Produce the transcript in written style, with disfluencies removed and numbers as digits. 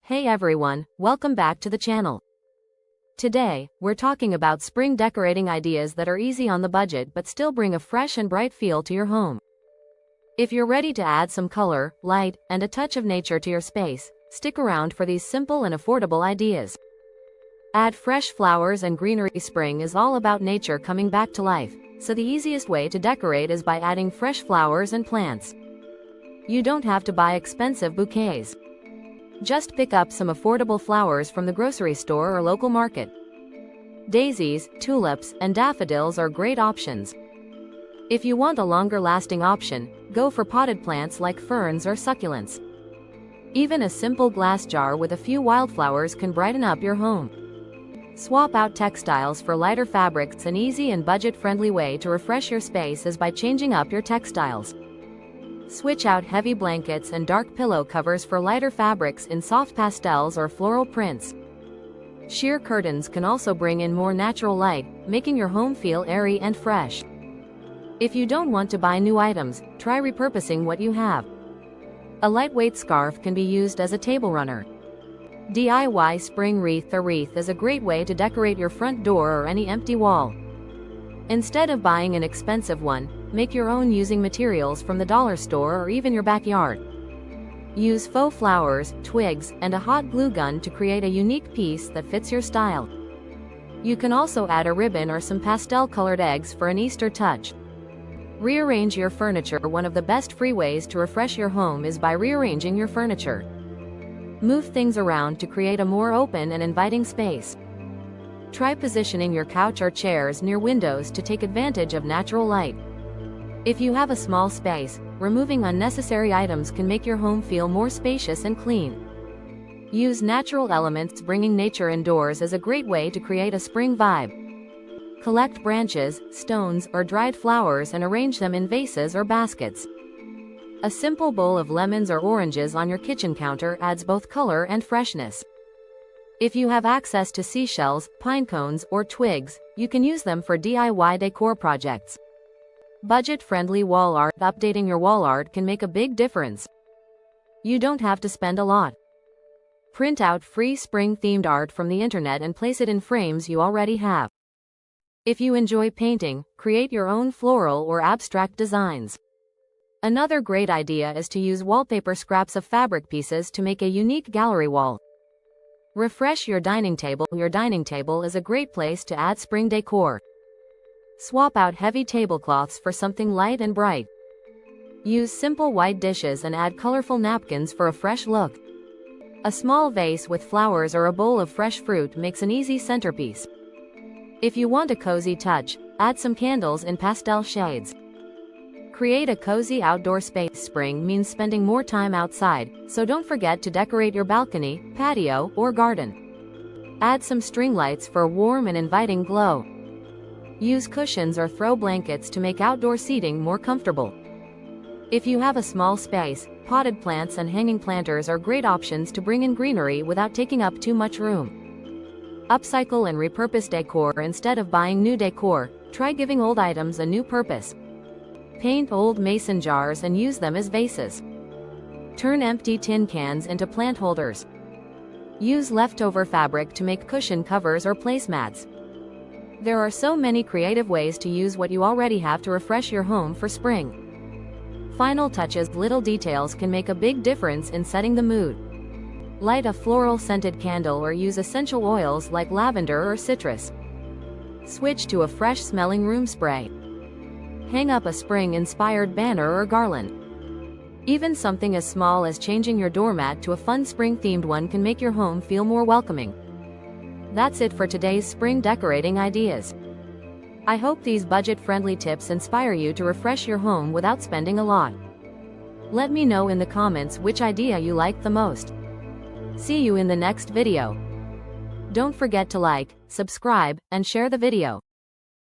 Hey everyone, welcome back to the channel. Today, we're talking about spring decorating ideas that are easy on the budget but still bring a fresh and bright feel to your home. If you're ready to add some color, light, and a touch of nature to your space, stick around for these simple and affordable ideas. Add fresh flowers and greenery. Spring is all about nature coming back to life, so the easiest way to decorate is by adding fresh flowers and plants. You don't have to buy expensive bouquets. Just pick up some affordable flowers from the grocery store or local market. Daisies, tulips, and daffodils are great options. If you want a longer-lasting option, go for potted plants like ferns or succulents. Even a simple glass jar with a few wildflowers can brighten up your home. Swap out textiles for lighter fabrics. An easy and budget-friendly way to refresh your space is by changing up your textiles. Switch out heavy blankets and dark pillow covers for lighter fabrics in soft pastels or floral prints. Sheer curtains can also bring in more natural light, making your home feel airy and fresh. If you don't want to buy new items, try repurposing what you have. A lightweight scarf can be used as a table runner. DIY spring wreath. A wreath is a great way to decorate your front door or any empty wall. Instead of buying an expensive one, make your own using materials from the dollar store or even your backyard. Use faux flowers, twigs, and a hot glue gun to create a unique piece that fits your style. You can also add a ribbon or some pastel-colored eggs for an Easter touch. Rearrange your furniture. One of the best free ways to refresh your home is by rearranging your furniture. Move things around to create a more open and inviting space. Try positioning your couch or chairs near windows to take advantage of natural light. If you have a small space, removing unnecessary items can make your home feel more spacious and clean. Use natural elements. Bringing nature indoors is a great way to create a spring vibe. Collect branches, stones, or dried flowers and arrange them in vases or baskets. A simple bowl of lemons or oranges on your kitchen counter adds both color and freshness. If you have access to seashells, pine cones, or twigs, you can use them for DIY decor projects. Budget-friendly wall art. Updating your wall art can make a big difference. You don't have to spend a lot. Print out free spring-themed art from the internet and place it in frames you already have. If you enjoy painting, create your own floral or abstract designs. Another great idea is to use wallpaper. Scraps of fabric pieces to make a unique gallery wall. Refresh your dining table. Your dining table is a great place to add spring decor. Swap out heavy tablecloths for something light and bright. Use simple white dishes and add colorful napkins for a fresh look. A small vase with flowers or a bowl of fresh fruit makes an easy centerpiece. If you want a cozy touch, add some candles in pastel shades. Create a cozy outdoor space. Spring means spending more time outside, so don't forget to decorate your balcony, patio, or garden. Add some string lights for a warm and inviting glow. Use cushions or throw blankets to make outdoor seating more comfortable. If you have a small space, potted plants and hanging planters are great options to bring in greenery without taking up too much room. Upcycle and repurpose decor. Instead of buying new decor, try giving old items a new purpose. Paint old mason jars and use them as vases. Turn empty tin cans into plant holders. Use leftover fabric to make cushion covers or placemats. There are so many creative ways to use what you already have to refresh your home for spring. Final touches. Little details can make a big difference in setting the mood. Light a floral scented candle or use essential oils like lavender or citrus. Switch to a fresh smelling room spray. Hang up a spring-inspired banner or garland. Even something as small as changing your doormat to a fun spring-themed one can make your home feel more welcoming. That's it for today's spring decorating ideas. I hope these budget-friendly tips inspire you to refresh your home without spending a lot. Let me know in the comments which idea you liked the most. See you in the next video. Don't forget to like, subscribe, and share the video.